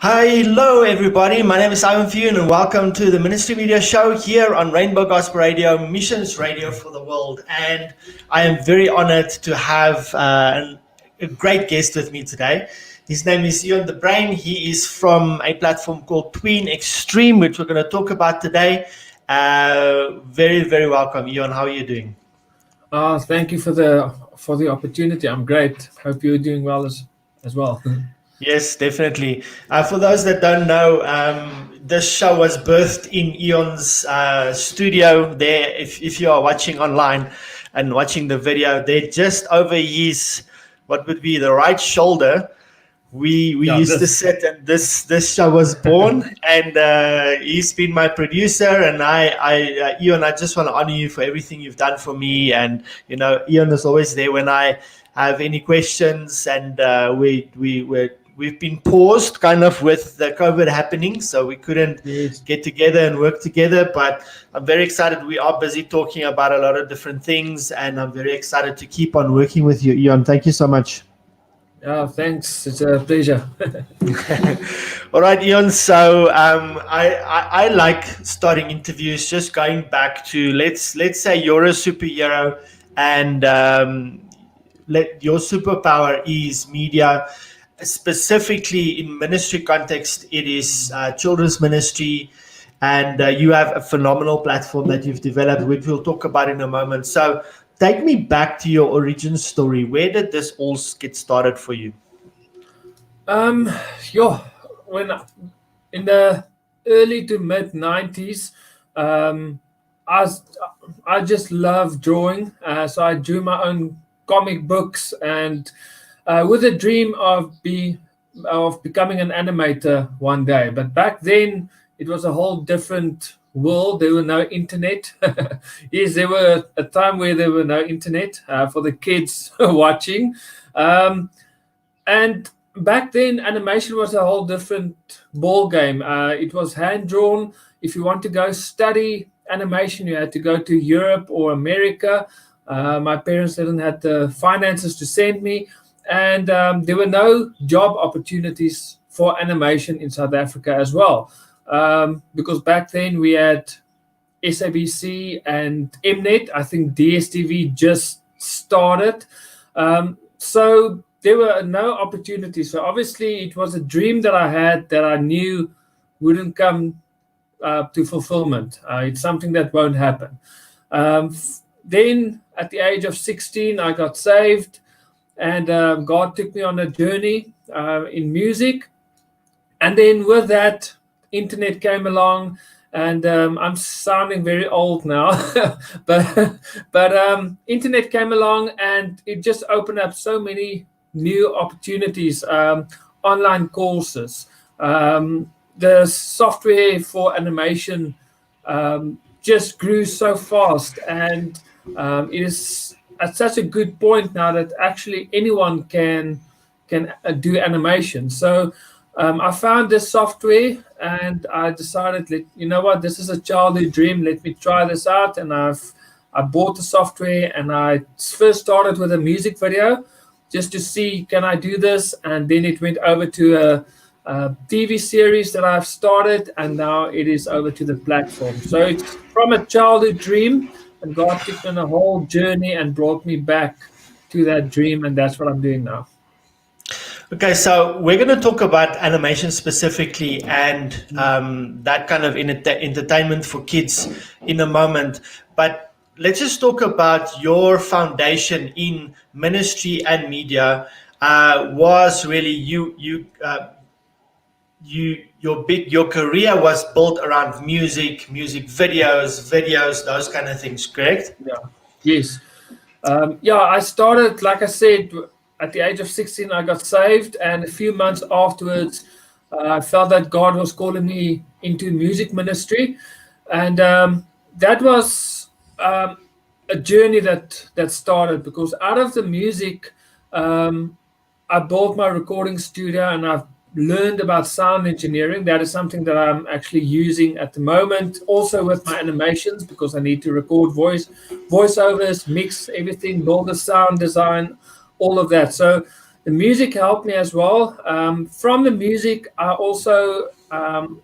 Hello, everybody. My name is Simon Fune, and welcome to the Ministry Media Show here on Rainbow Gospel Radio, Missions Radio for the World. And I am very honored to have a great guest with me today. His name is Eon de Bruyn. He is from a platform called Tween Extreme, which we're going to talk about today. Very, very welcome, Eon. How are you doing? Thank you for the opportunity. I'm great. Hope you're doing well as well. Yes, definitely. For those that don't know, this show was birthed in Eon's studio there. If you are watching online and watching the video, they're just over his, what would be the right shoulder. We used to sit, and this show was born. And he's been my producer. And Eon, I just want to honor you for everything you've done for me. And Eon is always there when I have any questions. And we've been paused kind of with the COVID happening, so we couldn't get together and work together. But I'm very excited. We are busy talking about a lot of different things, and I'm very excited to keep on working with you, Eon. Thank you so much. Thanks. It's a pleasure. All right, Eon. So I like starting interviews just going back to let's say you're a superhero, and your superpower is media. Specifically in ministry context, it is children's ministry, and you have a phenomenal platform that you've developed, which we'll talk about in a moment. So take me back to your origin story. Where did this all get started for you? When in the early to mid 90s, I just love drawing. So I drew my own comic books, and with a dream of becoming an animator one day. But back then, it was a whole different world. There were no internet. Yes, there were a time where there were no internet for the kids watching. And back then, animation was a whole different ball game. It was hand drawn. If you want to go study animation, you had to go to Europe or America. My parents didn't have the finances to send me. And there were no job opportunities for animation in South Africa as well. Because back then we had SABC and Mnet. I think DSTV just started. So there were no opportunities. So obviously it was a dream that I had that I knew wouldn't come to fulfillment. It's something that won't happen. Then at the age of 16, I got saved. And God took me on a journey in music. And then with that, internet came along, and I'm sounding very old now, but internet came along, and it just opened up so many new opportunities, online courses. The software for animation just grew so fast, and it is at such a good point now that actually anyone can do animation. So I found this software, and I decided, you know what, this is a childhood dream. Let me try this out. And I bought the software, and I first started with a music video just to see, can I do this? And then it went over to a TV series that I've started, and now it is over to the platform. So it's from a childhood dream, and God took me on a whole journey and brought me back to that dream, and that's what I'm doing now. Okay, so we're going to talk about animation specifically and that kind of entertainment for kids in a moment. But let's just talk about your foundation in ministry and media. Was really your career was built around music videos, those kind of things, correct? Yeah. Yes. I started, like I said, at the age of 16, I got saved, and a few months afterwards, I felt that God was calling me into music ministry, and that was a journey that started, because out of the music, I built my recording studio, and I've learned about sound engineering. That is something that I'm actually using at the moment, also with my animations, because I need to record voiceovers, mix everything, build the sound design, all of that. So The music helped me as well. From the music, I also on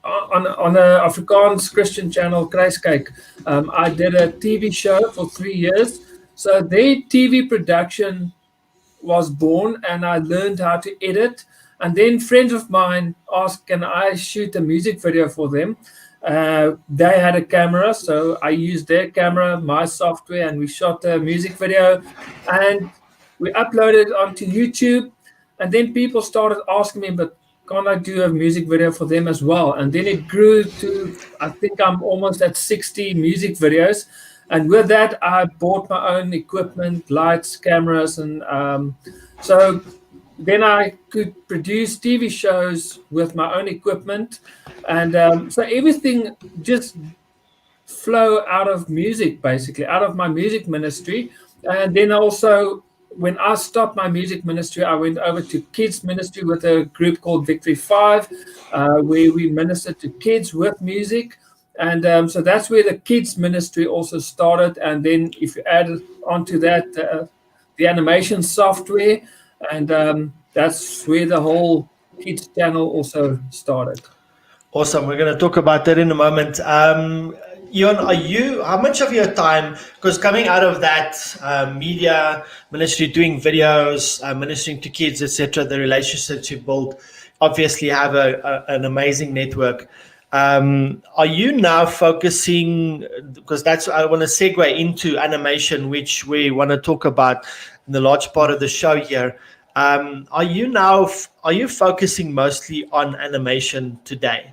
a Afrikaans Christian channel, Kruiskyk, I did a TV show for 3 years. So their TV production was born, and I learned how to edit. And then friends of mine asked, can I shoot a music video for them? They had a camera, so I used their camera, my software, and we shot a music video, and we uploaded it onto YouTube. And then people started asking me, but can't I do a music video for them as well? And then it grew to, I think I'm almost at 60 music videos. And with that, I bought my own equipment, lights, cameras, and so then I could produce TV shows with my own equipment, and so everything just flow out of music, basically, out of my music ministry. And then also, when I stopped my music ministry, I went over to kids ministry with a group called Victory 5, where we ministered to kids with music. And so that's where the kids ministry also started. And then if you add onto that the animation software, and that's where the whole kids channel also started. Awesome. We're going to talk about that in a moment. Eon, how much of your time, because coming out of that media ministry, doing videos, ministering to kids, etc., the relationships you build, obviously have an amazing network. Are you now focusing, because I want to segue into animation, which we want to talk about in the large part of the show here. Are you focusing mostly on animation today?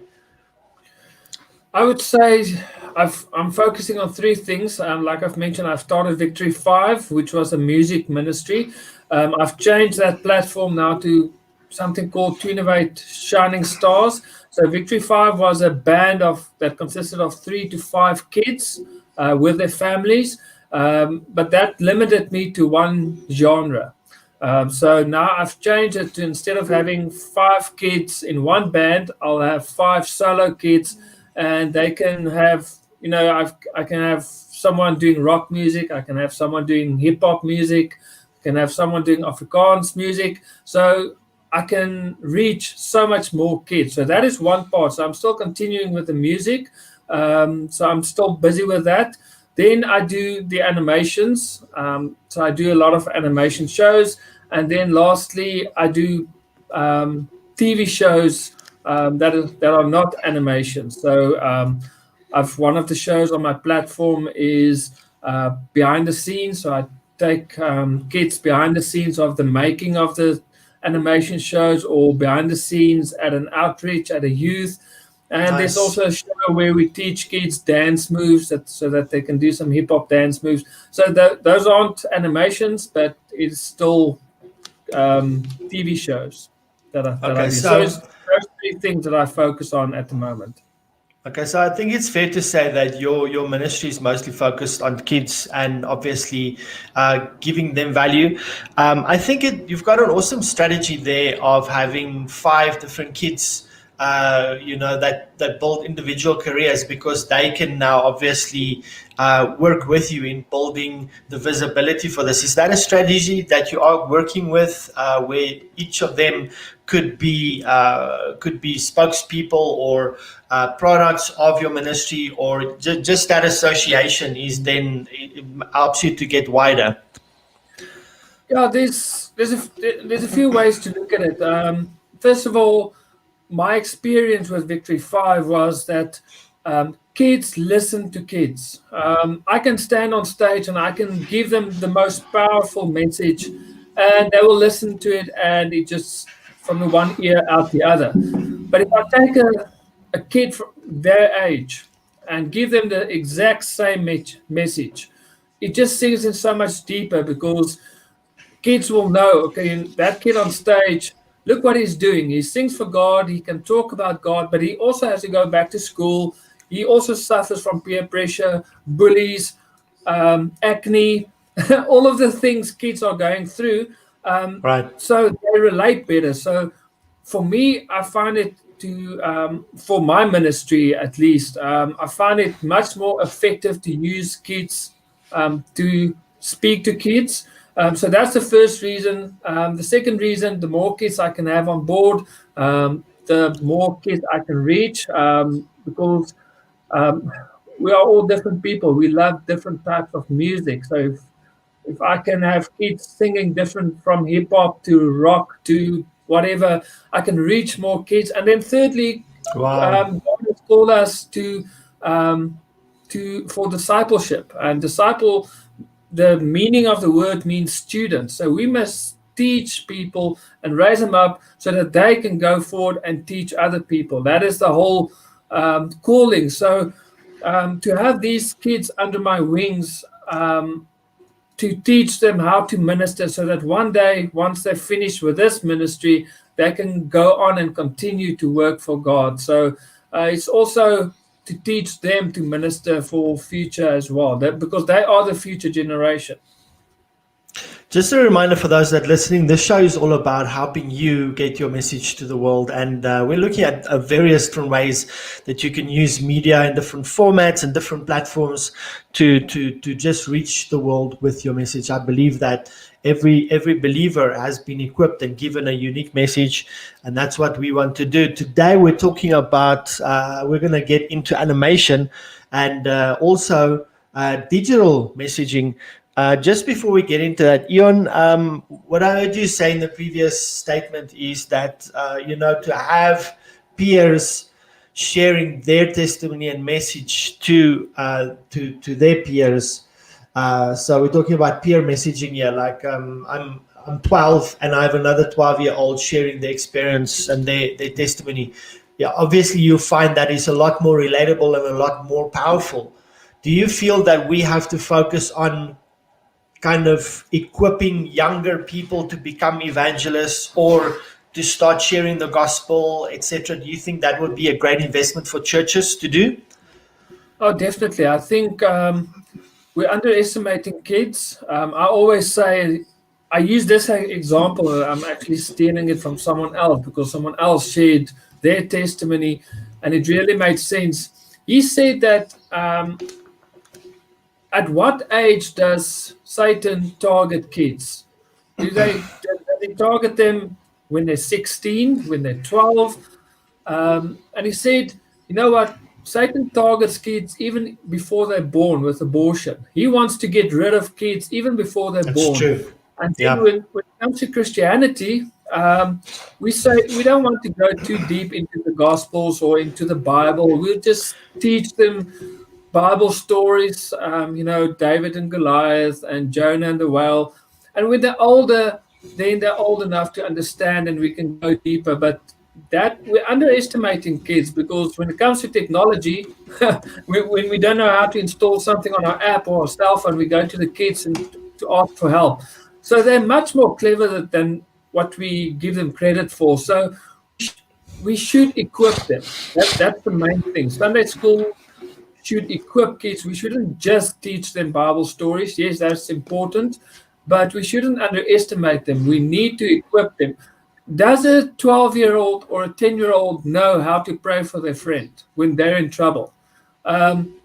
I would say I'm focusing on three things. Like I've mentioned, I've started Victory 5, which was a music ministry. I've changed that platform now to something called To Innovate Shining Stars. So Victory 5 was a band that consisted of 3 to 5 kids with their families, but that limited me to one genre. So now I've changed it to, instead of having 5 kids in one band, I'll have 5 solo kids, and they can have, I can have someone doing rock music, I can have someone doing hip hop music, I can have someone doing Afrikaans music. So I can reach so much more kids. So that is one part. So I'm still continuing with the music. So I'm still busy with that. Then I do the animations. So I do a lot of animation shows. And then lastly, I do TV shows that are not animations. So one of the shows on my platform is behind the scenes. So I take kids behind the scenes of the making of the animation shows, or behind the scenes at an outreach at a youth. And Nice. There's also a show where we teach kids dance moves so that they can do some hip hop dance moves. So those aren't animations, but it's still TV shows that I do. So it's those three things that I focus on at the moment. Okay, so I think it's fair to say that your ministry is mostly focused on kids and obviously giving them value. I think you've got an awesome strategy there of having 5 different kids, that build individual careers, because they can now obviously work with you in building the visibility for this. Is that a strategy that you are working with, where each of them could be spokespeople or products of your ministry, or just that association is then it helps you to get wider? Yeah, there's a few ways to look at it. First of all, my experience with Victory 5 was that kids listen to kids. I can stand on stage and I can give them the most powerful message, and they will listen to it, and it just from the one ear out the other. But if I take a kid from their age and give them the exact same message, it just sinks in so much deeper, because kids will know, okay, that kid on stage, look what he's doing. He sings for God, he can talk about God, but he also has to go back to school. He also suffers from peer pressure, bullies, acne, all of the things kids are going through. Right. So they relate better. So for me, I find it for my ministry at least, I find it much more effective to use kids to speak to kids. So that's the first reason. The second reason, the more kids I can have on board, the more kids I can reach, because um, we are all different people. We love different types of music. So if I can have kids singing different from hip hop to rock to whatever, I can reach more kids. And then thirdly, Wow. God has called us um, to for discipleship. And disciple, the meaning of the word means student. So we must teach people and raise them up so that they can go forward and teach other people. That is the whole calling. So to have these kids under my wings, to teach them how to minister so that one day, once they finish with this ministry, they can go on and continue to work for God. So it's also to teach them to minister for future as well, because they are the future generation. Just a reminder for those that are listening, this show is all about helping you get your message to the world. And we're looking at various different ways that you can use media in different formats and different platforms to just reach the world with your message. I believe that every believer has been equipped and given a unique message, and that's what we want to do. Today we're talking about, we're going to get into animation and also digital messaging. Just before we get into that, Eon, what I heard you say in the previous statement is that to have peers sharing their testimony and message to their peers. So we're talking about peer messaging here. Like I'm 12 and I have another 12-year-old sharing their experience and their testimony. Yeah, obviously you find that is a lot more relatable and a lot more powerful. Do you feel that we have to focus on kind of equipping younger people to become evangelists or to start sharing the gospel, etc.? Do you think that would be a great investment for churches to do? Oh, definitely. I think we're underestimating kids. I always say, I use this example. I'm actually stealing it from someone else because someone else shared their testimony and it really made sense. He said that at what age does Satan target kids? Do they target them when they're 16, when they're 12? And he said, you know what? Satan targets kids even before they're born with abortion. He wants to get rid of kids even before they're That's born. true. And then Yeah. when it comes to Christianity, we say we don't want to go too deep into the Gospels or into the Bible. We'll just teach them Bible stories, David and Goliath and Jonah and the whale. And when they're older, then they're old enough to understand and we can go deeper. But that we're underestimating kids because when it comes to technology, when we don't know how to install something on our app or our cell phone, we go to the kids and to ask for help. So they're much more clever than what we give them credit for. So we should equip them. That's the main thing. Sunday school should equip kids. We shouldn't just teach them Bible stories. Yes, that's important, but we shouldn't underestimate them. We need to equip them. Does a 12-year-old or a 10-year-old know how to pray for their friend when they're in trouble? Um,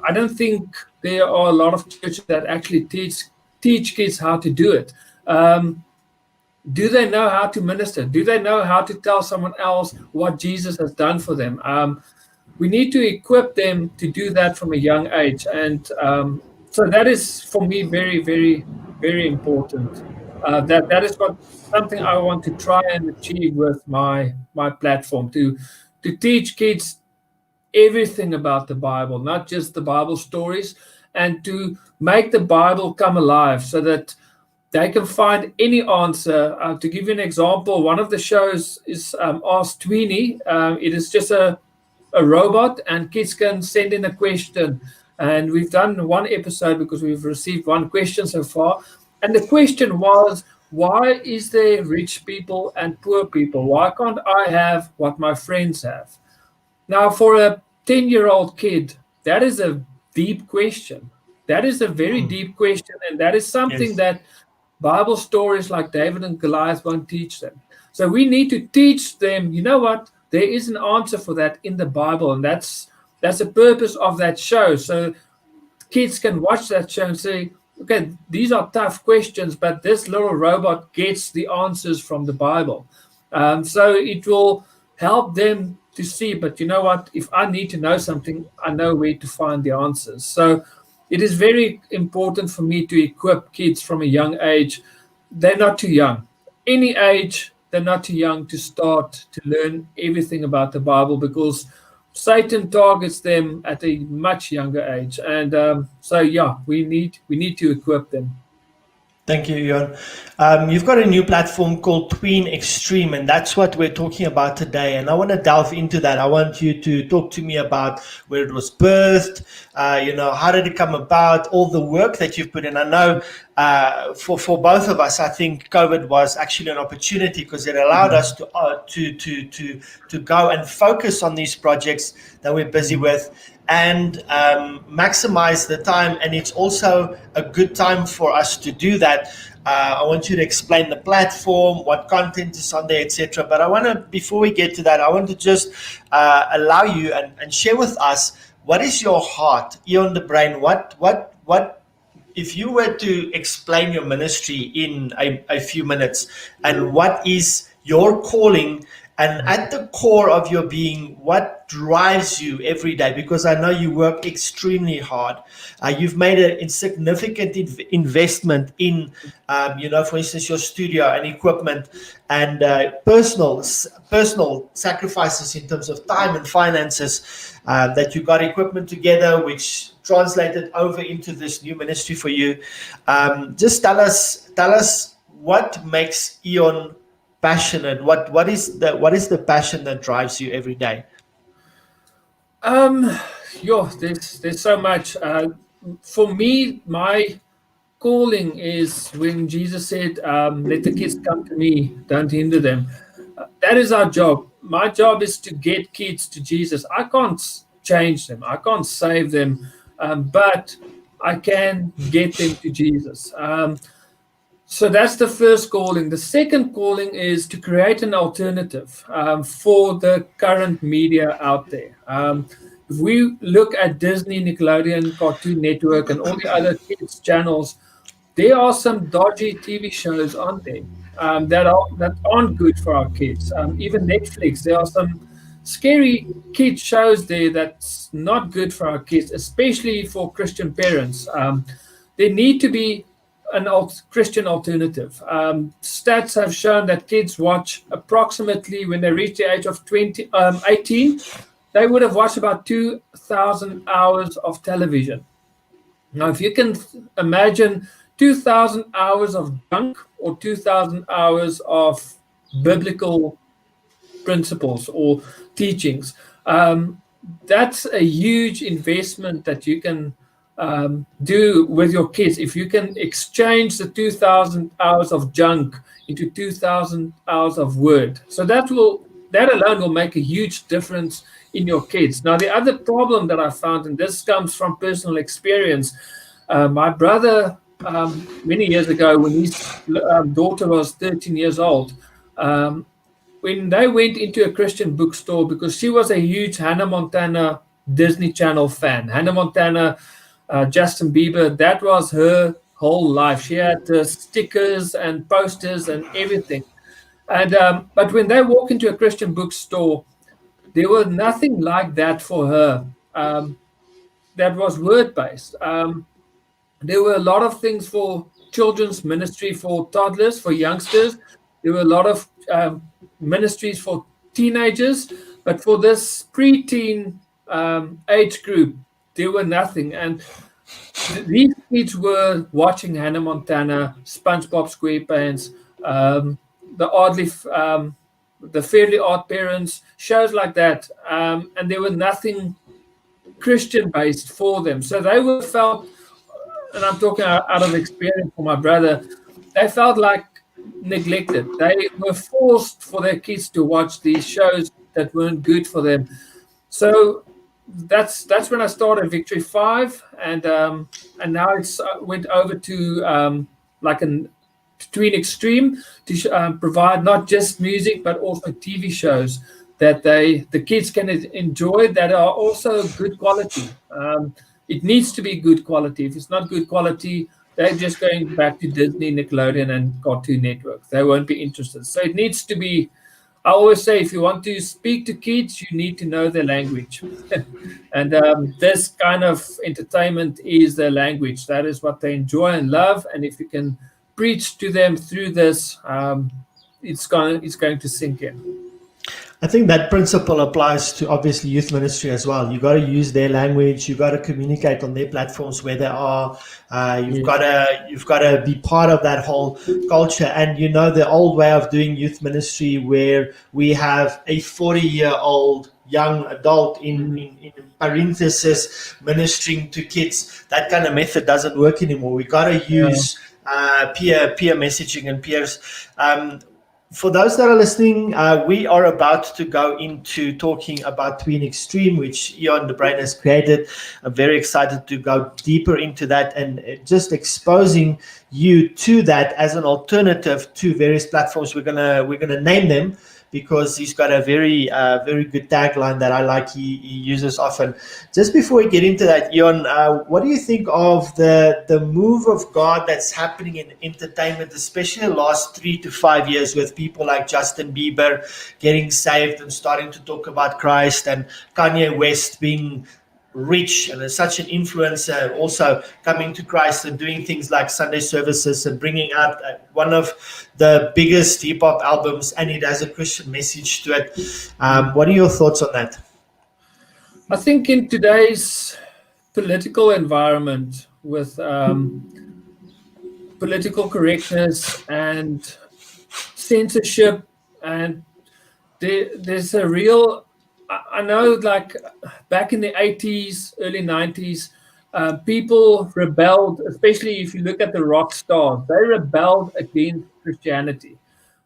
I don't think there are a lot of churches that actually teach kids how to do it. Do they know how to minister? Do they know how to tell someone else what Jesus has done for them? We need to equip them to do that from a young age. And so that is for me very, very, very important. That is what something I want to try and achieve with my platform to teach kids everything about the Bible, not just the Bible stories, and to make the Bible come alive so that they can find any answer. To give you an example, one of the shows is Ask Tweenie. It is just a robot, and kids can send in a question. And we've done one episode because we've received one question so far. And the question was, why is there rich people and poor people? Why can't I have what my friends have? Now, for a 10-year-old kid, that is a deep question. That is a very deep question. And that is something Yes. that Bible stories like David and Goliath won't teach them. So we need to teach them, you know what? There is an answer for that in the Bible. And that's the purpose of that show. So kids can watch that show and say, okay, these are tough questions, but this little robot gets the answers from the Bible. So it will help them to see, but you know what? If I need to know something, I know where to find the answers. So it is very important for me to equip kids from a young age. They're not too young. Any age, they're not too young to start to learn everything about the Bible, because Satan targets them at a much younger age, and so yeah, we need to equip them. Thank you, Eon. You've got a new platform called Tween Extreme, and that's what we're talking about today. And I want to delve into that. I want you to talk to me about where it was birthed, how did it come about, all the work that you've put in. I know for both of us, I think COVID was actually an opportunity because it allowed us to go and focus on these projects that we're busy with, and maximize the time. And it's also a good time for us to do that. I want you to explain the platform, what content is on there, etc. But I want to, before we get to that, I want to just allow you and share with us, what is your heart, Eon de Bruyn? What, if you were to explain your ministry in a few minutes, and what is your calling, and at the core of your being, what drives you every day? Because I know you work extremely hard. You've made a significant investment in, for instance, your studio and equipment, and personal sacrifices in terms of time and finances, that you got equipment together, which translated over into this new ministry for you. Just tell us what makes Eon passionate. What is the passion that drives you every day? Um, there's so much. For me, my calling is when Jesus said, "Let the kids come to me; don't hinder them." That is our job. My job is to get kids to Jesus. I can't change them. I can't save them, but I can get them to Jesus. So that's the first calling. The second calling is to create an alternative for the current media out there. If we look at Disney, Nickelodeon, Cartoon Network, and all the other kids channels, there are some dodgy TV shows on there that aren't good for our kids. Even Netflix, there are some scary kid shows there that's not good for our kids, especially for Christian parents. There need to be an Christian alternative. Stats have shown that kids watch approximately, when they reach the age of 18, they would have watched about 2,000 hours of television. Now, if you can imagine 2,000 hours of junk or 2,000 hours of biblical principles or teachings, that's a huge investment that you can do with your kids. If you can exchange the 2,000 hours of junk into 2,000 hours of word, so that alone will make a huge difference in your kids. Now, the other problem that I found, and this comes from personal experience, my brother, many years ago, when his daughter was 13 years old, when they went into a Christian bookstore, because she was a huge Hannah Montana Disney Channel fan. Hannah Montana, Justin Bieber, that was her whole life. She had stickers and posters and everything. And but when they walk into a Christian bookstore, there was nothing like that for her. That was word based. There were a lot of things for children's ministry, for toddlers, for youngsters. There were a lot of ministries for teenagers, but for this preteen age group, there were nothing. And these kids were watching Hannah Montana, SpongeBob SquarePants, the Fairly Odd Parents, shows like that, and there were nothing Christian based for them. So they were felt, and I'm talking out of experience for my brother, they felt like neglected. They were forced for their kids to watch these shows that weren't good for them. So that's when I started Victory 5, and now it's went over to like an Tween Extreme to provide not just music but also TV shows that the kids can enjoy, that are also good quality. It needs to be good quality. If it's not good quality, They're just going back to Disney, Nickelodeon, and Cartoon Network. They won't be interested. So it needs to be. I always say, if you want to speak to kids, you need to know their language. And this kind of entertainment is their language. That is what they enjoy and love. And if you can preach to them through this, it's going to sink in. I think that principle applies to obviously youth ministry as well. You got to use their language. You got to communicate on their platforms where they are. You've Yes. got to be part of that whole culture. And you know the old way of doing youth ministry, where we have a 40-year-old young adult Mm. in parenthesis ministering to kids. That kind of method doesn't work anymore. We got to Yeah. use peer messaging and peers. For those that are listening, we are about to go into talking about Tween Extreme, which Eon de Bruyn has created. I'm very excited to go deeper into that and just exposing you to that as an alternative to various platforms. We're gonna name them because he's got a very good tagline that I like. He uses often. Just before we get into that, Eon, what do you think of the move of God that's happening in entertainment, especially the last 3 to 5 years, with people like Justin Bieber getting saved and starting to talk about Christ, and Kanye West being rich and is such an influencer, also coming to Christ and doing things like Sunday services and bringing out one of the biggest hip hop albums, and it has a Christian message to it. What are your thoughts on that? I think in today's political environment with political correctness and censorship, and there's a real, I know, like back in the 80s, early 90s, people rebelled, especially if you look at the rock stars. They rebelled against Christianity.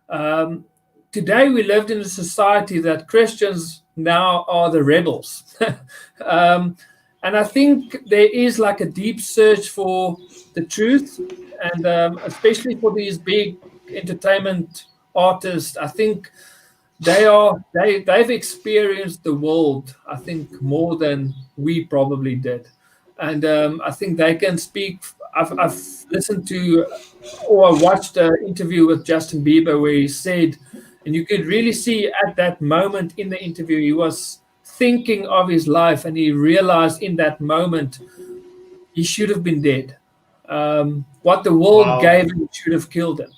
um, Today we lived in a society that Christians now are the rebels. um, and I think there is like a deep search for the truth, and especially for these big entertainment artists. I think they've experienced the world, I think, more than we probably did. And I think they can speak. I've listened to or watched an interview with Justin Bieber where he said, and you could really see at that moment in the interview, he was thinking of his life, and he realized in that moment he should have been dead. What the world Wow. gave him should have killed him.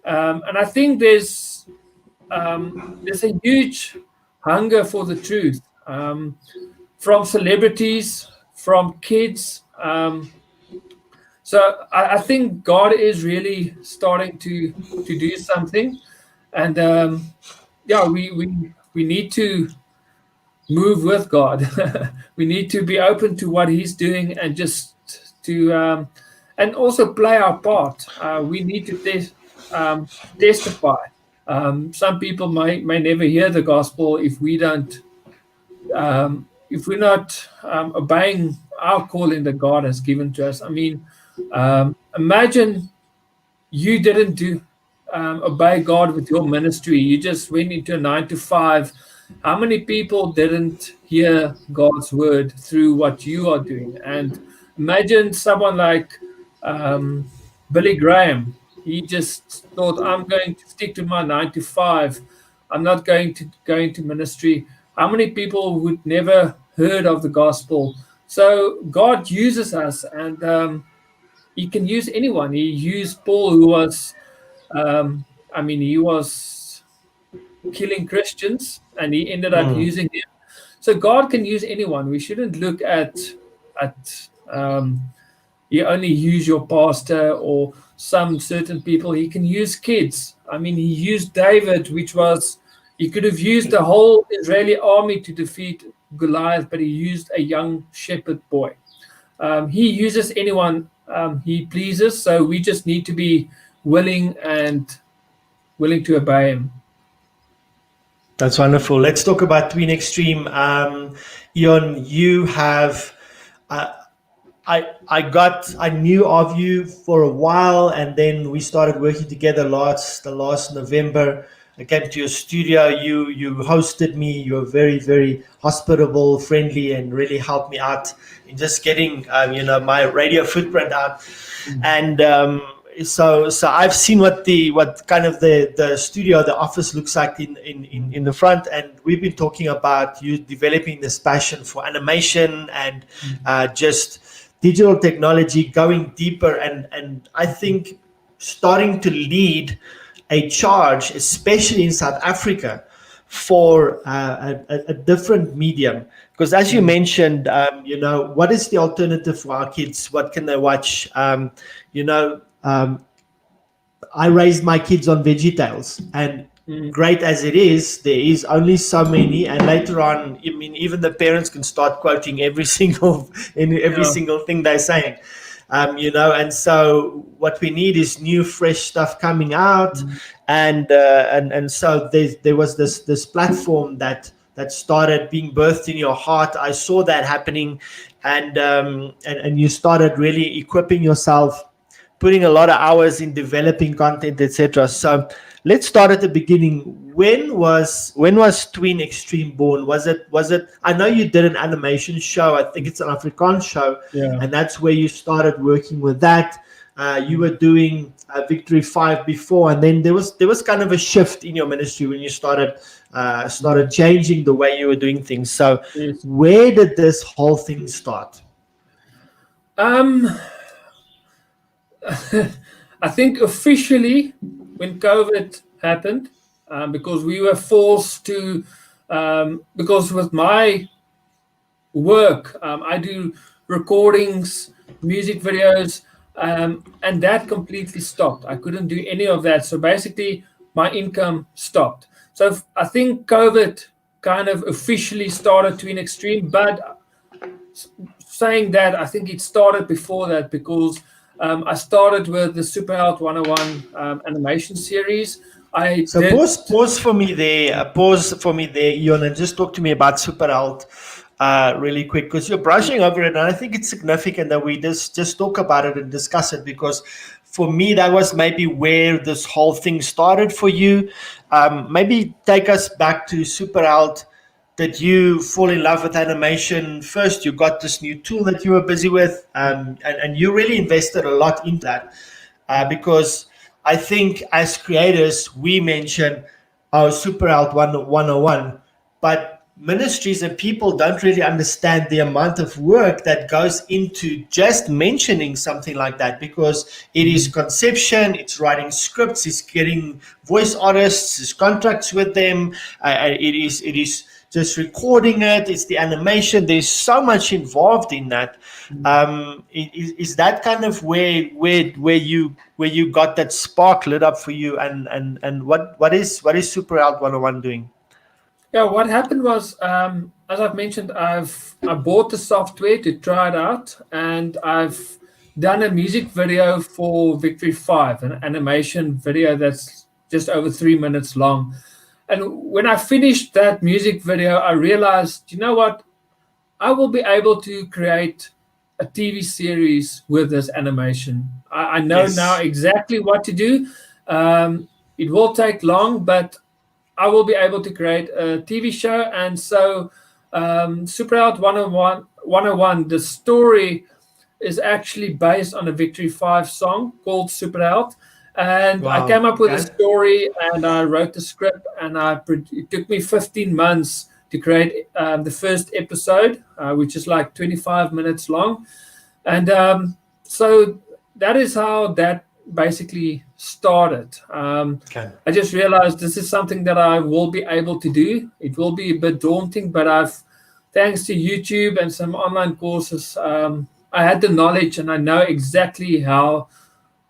And I think there's a huge hunger for the truth, from celebrities, from kids. So I think God is really starting to do something, and yeah, we need to move with God. We need to be open to what He's doing, and just to and also play our part. We need to testify. Some people may never hear the gospel if we're not obeying our calling that God has given to us. I mean, imagine you didn't obey God with your ministry. You just went into a 9 to 5. How many people didn't hear God's word through what you are doing? And imagine someone like um, Billy Graham. He just thought, I'm going to stick to my 9 to 5. I'm not going to go into ministry. How many people would never heard of the gospel? So God uses us, and He can use anyone. He used Paul, who was, he was killing Christians, and He ended up Mm. using him. So God can use anyone. We shouldn't look at you only use your pastor or some certain people. He can use kids. I mean, He used David, which was, He could have used the whole Israeli army to defeat Goliath, but He used a young shepherd boy. He uses anyone He pleases, so we just need to be willing to obey Him. That's wonderful. Let's talk about Tween Extreme. Eon, you have. Uh, I knew of you for a while, and then we started working together the last November. I came to your studio. You hosted me. You were very hospitable, friendly, and really helped me out in just getting my radio footprint out. And so I've seen what kind of the studio, the office looks like in the front, and we've been talking about you developing this passion for animation and just digital technology, going deeper, and I think starting to lead a charge, especially in South Africa, for a different medium. Because as you mentioned, what is the alternative for our kids? What can they watch? You know, I raised my kids on VeggieTales, and great as it is, there is only so many. And later on, I mean, even the parents can start quoting every Yeah. single thing they're saying. And so what we need is new, fresh stuff coming out, and so there was this platform that started being birthed in your heart. I saw that happening, and you started really equipping yourself, putting a lot of hours in developing content, etc. So let's start at the beginning. When was Twin Extreme born? Was it? I know you did an animation show. I think it's an Afrikaans show, Yeah. and that's where you started working with that. You were doing Victory 5 before, and then there was kind of a shift in your ministry when you started changing the way you were doing things. So Yes. where did this whole thing start? Um, I think officially when COVID happened, because we were forced to, because with my work, I do recordings, music videos, and that completely stopped. I couldn't do any of that. So basically, my income stopped. So I think COVID kind of officially started to an extreme, but saying that, I think it started before that because I started with the Super Health 101 animation series. I So did. pause for me there. Pause for me there, Eon, and just talk to me about Super Health really quick, because you're brushing over it, and I think it's significant that we just talk about it and discuss it, because for me that was maybe where this whole thing started for you. Maybe take us back to Super Health. Did you fall in love with animation first? You got this new tool that you were busy with, and you really invested a lot into that, because I think as creators, we mention our Super Out 101, but ministries and people don't really understand the amount of work that goes into just mentioning something like that, because it is conception, it's writing scripts, it's getting voice artists, it's contracts with them, it is just recording it, it's the animation. There's so much involved in that. Is that kind of where you got that spark lit up for you, and what is Super Out 101 doing? Yeah, what happened was, as I've mentioned, I bought the software to try it out, and I've done a music video for Victory 5, an animation video that's just over 3 minutes long. And when I finished that music video, I realized, you know what? I will be able to create a TV series with this animation. I know now Yes. exactly what to do. It will take long, but I will be able to create a TV show. And so, Super Out 101, the story is actually based on a Victory 5 song called Super Out. And I came Wow. up with a Okay. story and I wrote the script, and it took me 15 months to create the first episode, which is like 25 minutes long. And so that is how that basically started. Okay. I just realized this is something that I will be able to do. It will be a bit daunting, but thanks to YouTube and some online courses, I had the knowledge and I know exactly how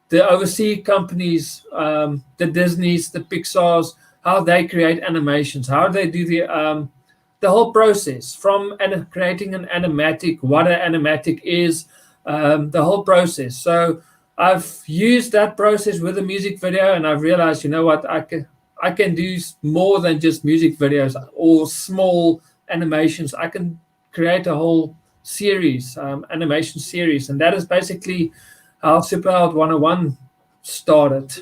the overseas companies, the Disneys, the Pixars, how they create animations, how they do the whole process from creating an animatic, what an animatic is, the whole process. So I've used that process with a music video, and I've realized, you know what, I can do more than just music videos or small animations. I can create a whole series, animation series, and that is basically how Super Out 101 started.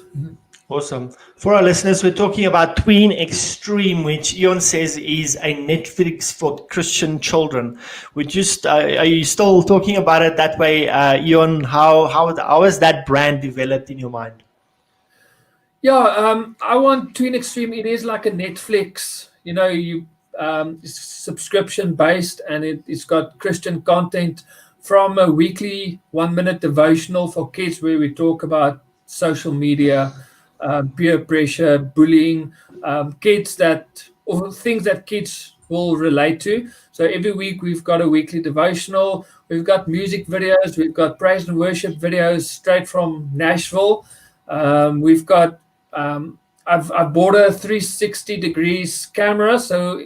Awesome. For our listeners, we're talking about Tween Extreme, which Eon says is a Netflix for Christian children. We just are you still talking about it that way, Eon? How has that brand developed in your mind? Yeah, I want Twin Extreme. It is like a Netflix, it's subscription based, and it's got Christian content from a weekly 1 minute devotional for kids where we talk about social media, peer pressure, bullying, kids that, or things that kids will relate to. So every week we've got a weekly devotional. We've got music videos. We've got praise and worship videos straight from Nashville. We've got I've bought a 360 degrees camera. So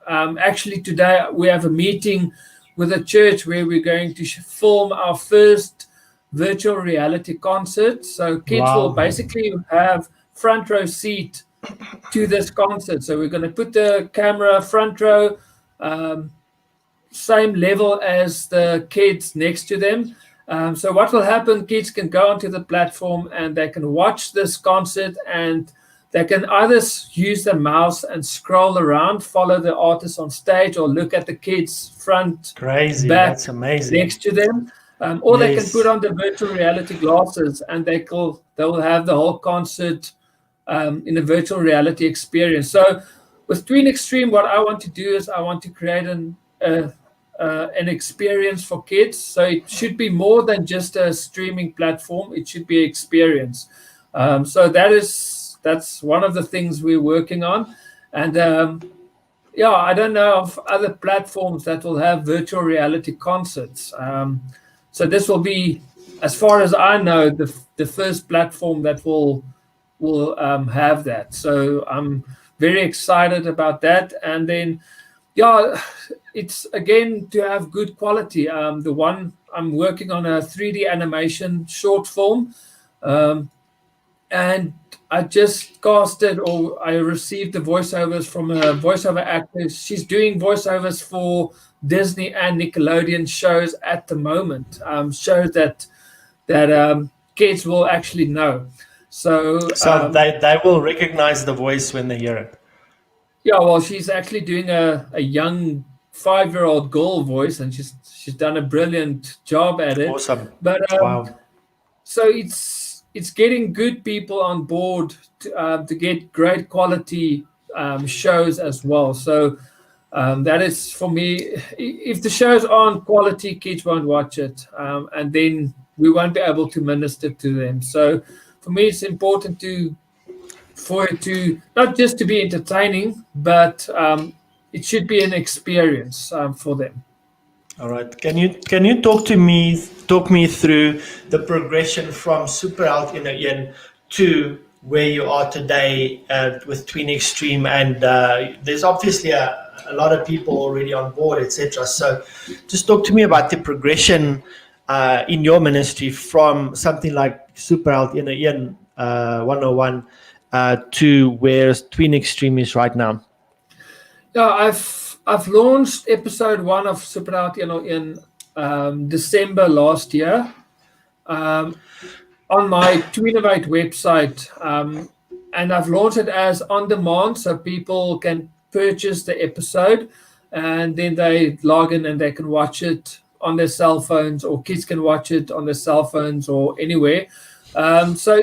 actually today we have a meeting with a church where we're going to film our first virtual reality concert. So kids will Wow. basically have front row seat to this concert. So we're going to put the camera front row, um, same level as the kids next to them. So what will happen? Kids can go onto the platform and they can watch this concert, and they can either use the mouse and scroll around, follow the artist on stage, or look at the kids front, Crazy. back, That's amazing. next to them. Or they can put Yes. on the virtual reality glasses and they will have the whole concert in a virtual reality experience. So with Tween Extreme, what I want to do is I want to create an experience for kids. So it should be more than just a streaming platform. It should be an experience. So that's one of the things we're working on. And yeah, I don't know of other platforms that will have virtual reality concerts. So this will be, as far as I know, the first platform that will have that. So I'm very excited about that. And then, yeah, it's again to have good quality. The one I'm working on, a 3D animation short film, um, and I just casted, or I received the voiceovers from a voiceover actor. She's doing voiceovers for Disney and Nickelodeon shows at the moment. Shows that kids will actually know. So So they will recognize the voice when they hear it. yeah, well, she's actually doing a young 5-year-old girl voice, and she's done a brilliant job at it. Awesome. But Wow. so it's getting good people on board to get great quality shows as well. So that is for me. If the shows aren't quality, kids won't watch it, and then we won't be able to minister to them. So for me, it's important for it to not just to be entertaining, but it should be an experience for them. All right. Can you talk me through the progression from Super Health Ian to where you are today with Twin Extreme, and there's obviously a lot of people already on board, etc. So, just talk to me about the progression in your ministry from something like Super Health Ian 101 to where Twin Extreme is right now. Yeah, I've launched episode 1 of Super Out in December last year um, on my Twinnovate website, and I've launched it as on demand, so people can purchase the episode and then they log in and they can watch it on their cell phones, or kids can watch it on their cell phones or anywhere. So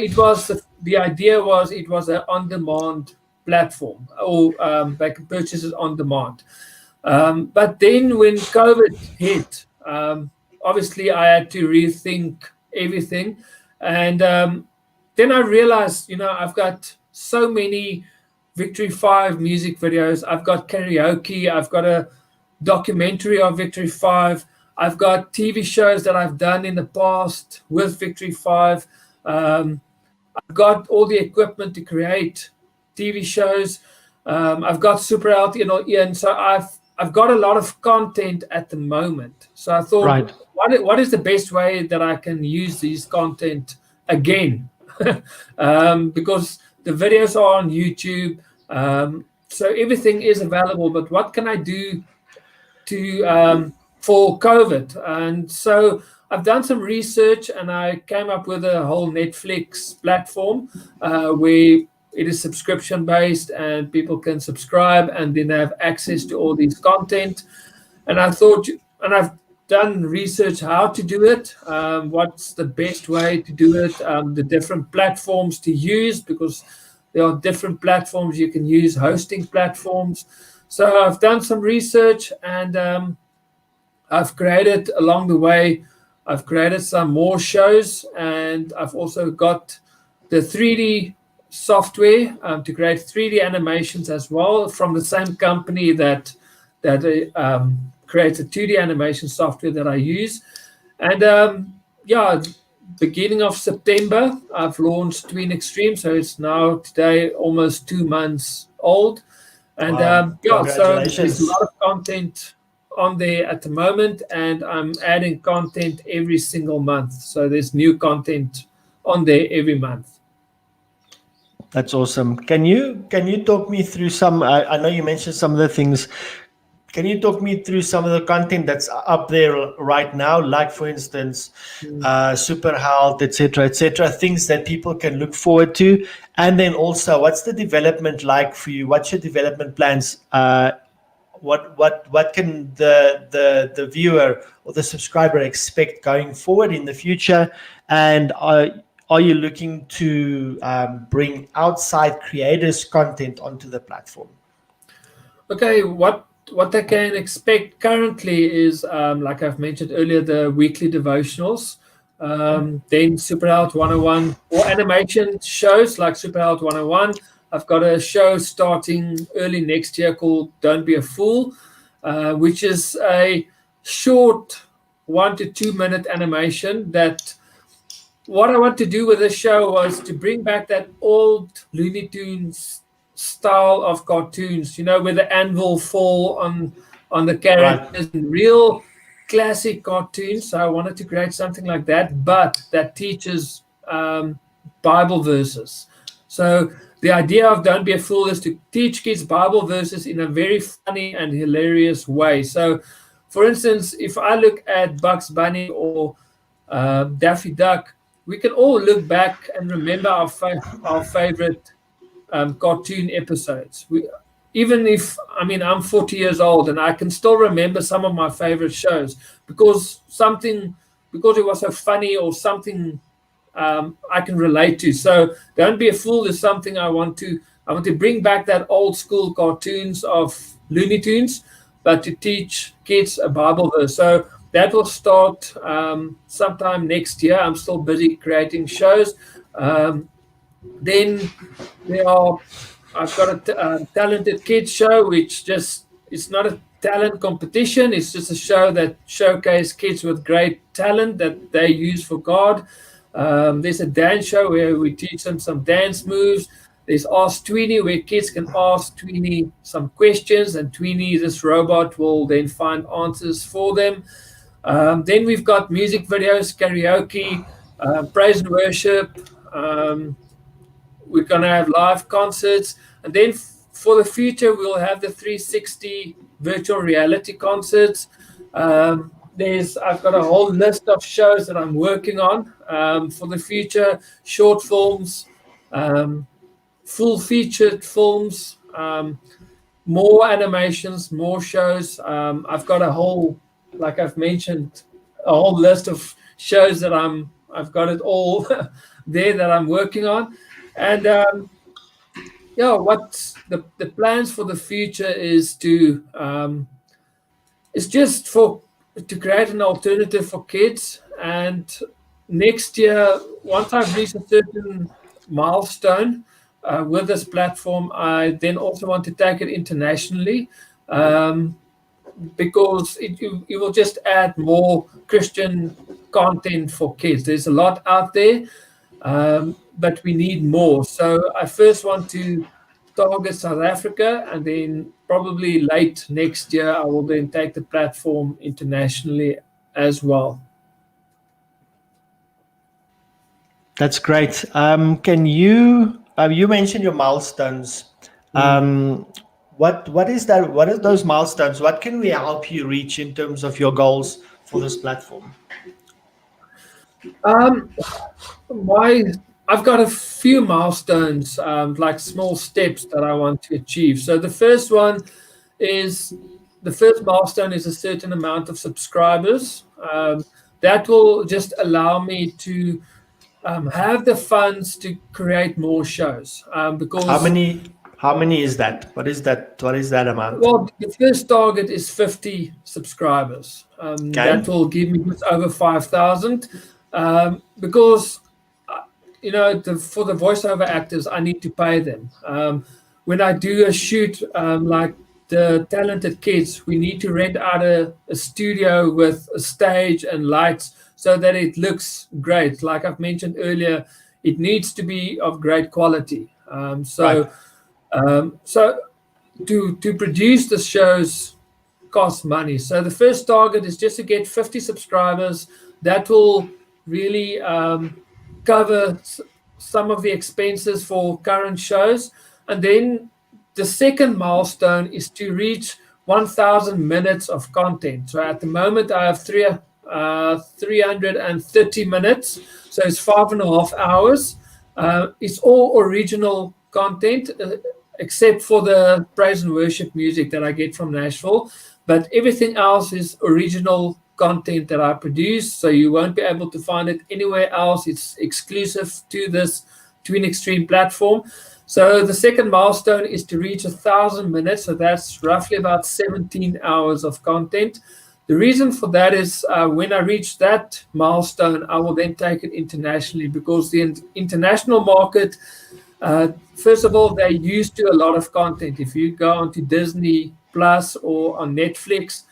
the idea was it was an on demand platform, or they can purchase it on demand. But then when COVID hit, obviously I had to rethink everything. And then I realized, I've got so many Victory 5 music videos. I've got karaoke. I've got a documentary of Victory 5. I've got TV shows that I've done in the past with Victory 5. I've got all the equipment to create TV shows. I've got Super Healthy Ian. So I've got a lot of content at the moment. So I thought, Right. what is the best way that I can use these content again? Because the videos are on YouTube. So everything is available. But what can I do to for COVID? And so I've done some research and I came up with a whole Netflix platform where it is subscription based and people can subscribe and then they have access to all these content. And I thought, and I've done research how to do it, what's the best way to do it, the different platforms to use, because there are different platforms you can use, hosting platforms. So I've done some research and I've created along the way, I've created some more shows, and I've also got the 3D software to create 3D animations as well from the same company that creates a 2D animation software that I use. And yeah, beginning of September, I've launched Twin Extreme, so it's now today almost 2 months old. And Wow. yeah, so there's a Congratulations. lot of content on there at the moment, and I'm adding content every single month. So there's new content on there every month. That's awesome. Can you talk me through some? I know you mentioned some of the things. Can you talk me through some of the content that's up there right now, like for instance, Mm. super health, etc., things that people can look forward to, and then also, what's the development like for you? What's your development plans? What can the viewer or the subscriber expect going forward in the future? And are you looking to bring outside creators content onto the platform? Okay, what they can expect currently is, like I've mentioned earlier, the weekly devotionals. Then Super Health 101 or animation shows like Super Health 101. I've got a show starting early next year called Don't Be a Fool, which is a short 1 to 2 minute animation that what I want to do with this show was to bring back that old Looney Tunes style of cartoons, where the anvil fall on the Right. characters, and real classic cartoons. So I wanted to create something like that, but that teaches Bible verses. So the idea of Don't Be a Fool is to teach kids Bible verses in a very funny and hilarious way. So, for instance, if I look at Bugs Bunny or Daffy Duck, we can all look back and remember our favorite cartoon episodes. Even if, I mean, I'm 40 years old and I can still remember some of my favorite shows because it was so funny or something I can relate to. So Don't Be a Fool is something I want to bring back that old school cartoons of Looney Tunes, but to teach kids a Bible verse. So that will start sometime next year. I'm still busy creating shows. Then there are I've got a talented kids show, which just it's not a talent competition. It's just a show that showcases kids with great talent that they use for God. There's a dance show where we teach them some dance moves. There's Ask Tweenie, where kids can ask Tweenie some questions, and Tweenie, this robot, will then find answers for them. Then we've got music videos, karaoke, praise and worship. We're going to have live concerts. And then for the future, we'll have the 360 virtual reality concerts. I've got a whole list of shows that I'm working on for the future, short films, full featured films, more animations, more shows. I've got a whole, like I've mentioned, a whole list of shows that I've got it all there that I'm working on. And yeah, what the plans for the future is to it's just for to create an alternative for kids. And next year, once I've reached a certain milestone with this platform, I then also want to take it internationally. Um, because it will just add more Christian content for kids. There's a lot out there, but we need more. So I first want to target South Africa, and then probably late next year, I will then take the platform internationally as well. That's great. Can you you mentioned your milestones. Mm. Um, what is that? What are those milestones? What can we help you reach in terms of your goals for this platform? Um, my I've got a few milestones, like small steps that I want to achieve. So is the first milestone is a certain amount of subscribers. That will just allow me to have the funds to create more shows. How Because many? How many is that? What is that? What is that amount? well, the first target is 50 subscribers. That Okay. will give me just over 5,000. Because for the voiceover actors, I need to pay them. When I do a shoot, like the talented kids, we need to rent out a studio with a stage and lights so that it looks great. Like I've mentioned earlier, it needs to be of great quality. Right. So to produce the shows costs money. So the first target is just to get 50 subscribers. That will really cover some of the expenses for current shows. And then the second milestone is to reach 1,000 minutes of content. So at the moment, I have 330 minutes. So it's 5.5 hours. It's all original content, except for the praise and worship music that I get from Nashville. But everything else is original content that I produce. So you won't be able to find it anywhere else. It's exclusive to this Twin Extreme platform. So the second milestone is to reach 1,000 minutes. So that's roughly about 17 hours of content. The reason for that is when I reach that milestone, I will then take it internationally, because the international market, first of all, they're used to a lot of content. If you go onto Disney Plus or on Netflix,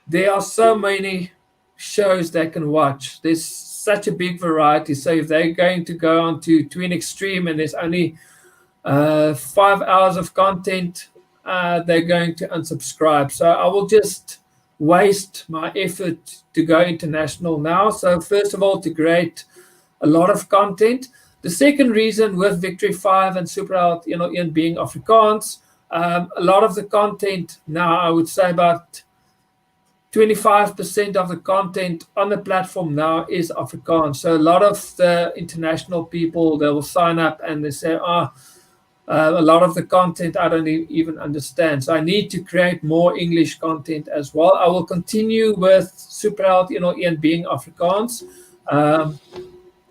there are so many shows they can watch. There's such a big variety. So if they're going to go onto Twin Extreme and there's only 5 hours of content, they're going to unsubscribe. So I will just waste my effort to go international now. So first of all, to create a lot of content. The second reason with Victory 5 and Superheld Ian being Afrikaans, a lot of the content now, I would say about 25% of the content on the platform now is Afrikaans. So a lot of the international people, they will sign up and they say, a lot of the content I don't even understand. So I need to create more English content as well. I will continue with Superheld Ian being Afrikaans.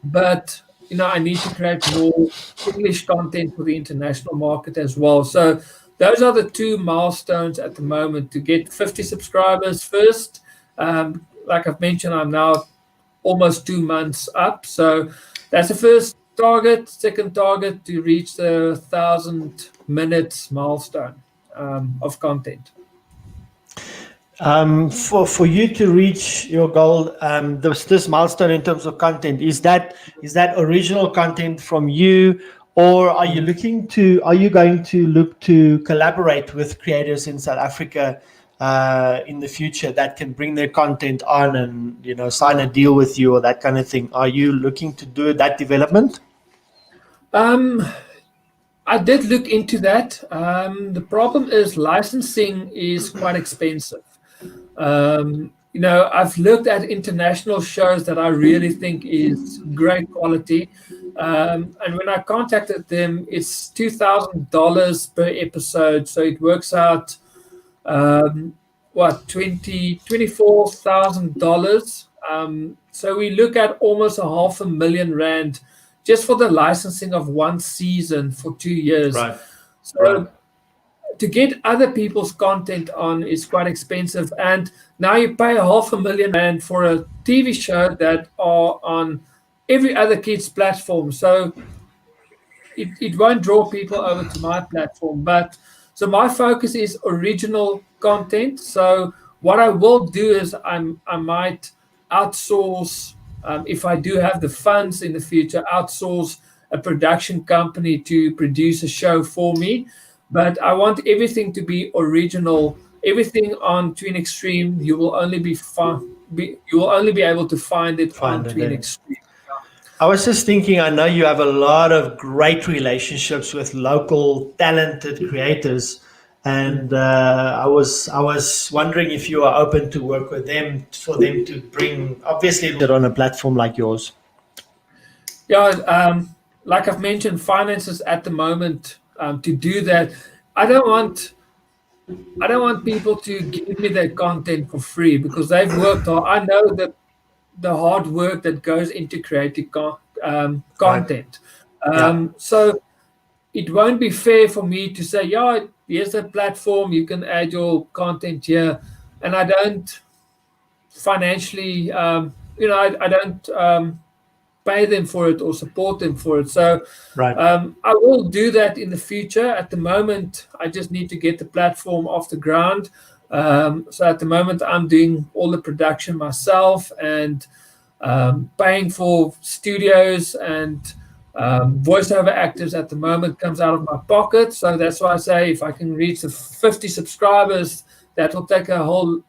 But I need to create more English content for the international market as well. So those are the two milestones at the moment: to get 50 subscribers first. Like I've mentioned, I'm now almost 2 months up. So that's the first target. Second target, to reach the 1,000 minutes milestone of content. For you to reach your goal, this milestone in terms of content, is that original content from you, or are you going to look to collaborate with creators in South Africa in the future that can bring their content on and sign a deal with you or that kind of thing? Are you looking to do that development? Um, I did look into that. The problem is licensing is quite expensive. I've looked at international shows that I really think is great quality. And when I contacted them, it's $2,000 per episode. So it works out, $24,000. So we look at almost 500,000 rand just for the licensing of one season for 2 years. Right. Right. So to get other people's content on is quite expensive, and now you pay 500,000 rand for a TV show that are on every other kid's platform. So it won't draw people over to my platform. But so my focus is original content. So what I will do is I might outsource, if I do have the funds in the future, outsource a production company to produce a show for me. But I want everything to be original. Everything on Twin Extreme, you will only be able to find it Find on it Twin there. Extreme. I was just thinking, I know you have a lot of great relationships with local talented creators. and I was wondering if you are open to work with them for them to bring obviously on a platform like yours. Yeah, like I've mentioned, finances at the moment to do that. I don't want I don't want people to give me their content for free because they've worked hard. I know that the hard work that goes into creating Right. content. Yeah. So it won't be fair for me to say, yeah, here's a platform, you can add your content here, and I don't financially, I don't pay them for it or support them for it. So Right. I will do that in the future. At the moment, I just need to get the platform off the ground. So at the moment, I'm doing all the production myself and paying for studios and voiceover actors at the moment comes out of my pocket. So that's why I say if I can reach the 50 subscribers, that will take a whole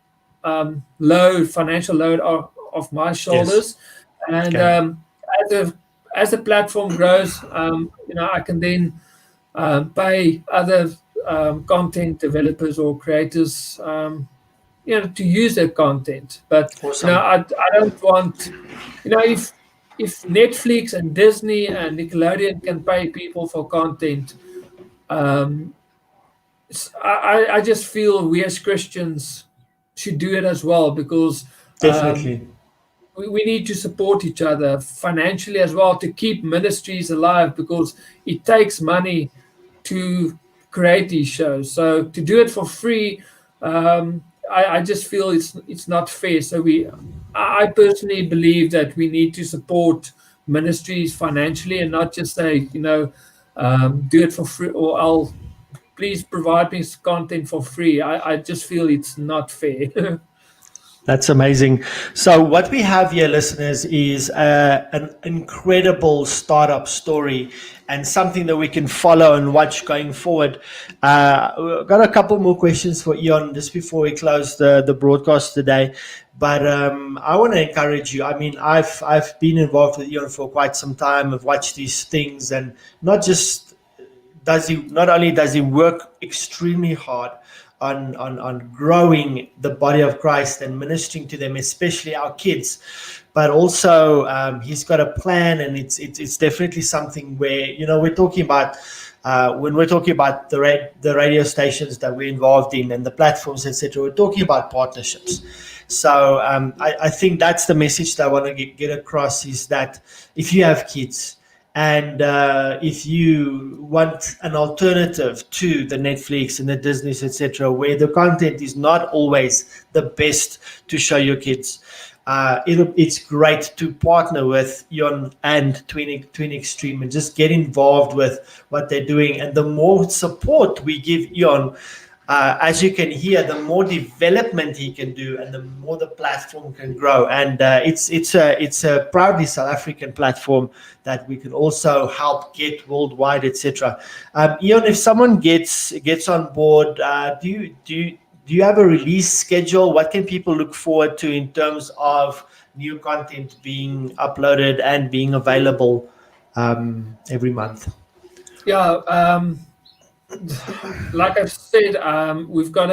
financial load off my Yes. shoulders. And Okay. as the as the platform grows, I can then pay other content developers or creators, to use their content. But Awesome. I don't want, if Netflix and Disney and Nickelodeon can pay people for content, um, I just feel we as Christians should do it as well because um, Definitely. we need to support each other financially as well to keep ministries alive because it takes money to create these shows. So to do it for free, I just feel it's not fair. So I personally believe that we need to support ministries financially and not just say, do it for free or I'll please provide me content for free. I just feel it's not fair. That's amazing. So, what we have here, listeners, is an incredible startup story and something that we can follow and watch going forward. We've got a couple more questions for Eon just before we close the broadcast today. But I want to encourage you. I mean, I've been involved with Eon for quite some time. I've watched these things, and not only does he work extremely hard on growing the body of Christ and ministering to them, especially our kids, but also he's got a plan, and it's definitely something where we're talking about. When we're talking about the radio stations that we're involved in and the platforms, etc., we're talking about partnerships. So I think that's the message that I want to get across is that if you have kids, and if you want an alternative to the Netflix and the Disney's, etc., where the content is not always the best to show your kids, it's great to partner with Yon and Twin Extreme and just get involved with what they're doing. And the more support we give Yon, as you can hear, the more development he can do, and the more the platform can grow. And it's a proudly South African platform that we can also help get worldwide, etc. Eon, if someone gets on board, do you have a release schedule? What can people look forward to in terms of new content being uploaded and being available every month? Yeah, like I've said, we've got